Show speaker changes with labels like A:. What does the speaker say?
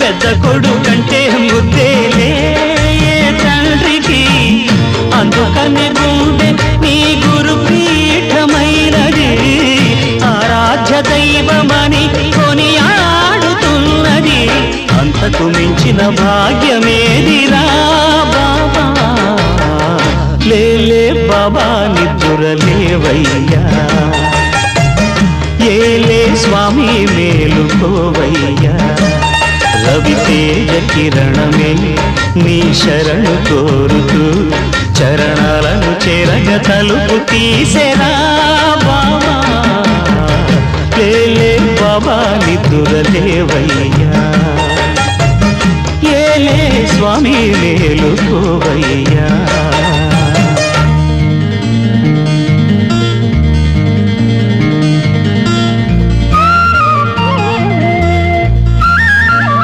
A: పెద్ద కొడుకంటే ముద్దేలే తండ్రికి, అందుకనే గుండె నీ గురు పీఠమైనది, ఆరాధ్య దైవమని కొనియాడుతున్నది. అంతకు మించిన భాగ్యమేదిరా బాబా, లేలే బాబా నిద్దురలేవయ్యా, ఏలే స్వామి మేలుకోవయ్యా. రవితేజ కిరణమే నీ శరణు కోరుతూ చరణాలను చెరగ తలుపు తీసెరా బాబా, లేలే బాబా నిద్దురలేవయ్యా, ఏలే స్వామి మేలుకోవయ్యా.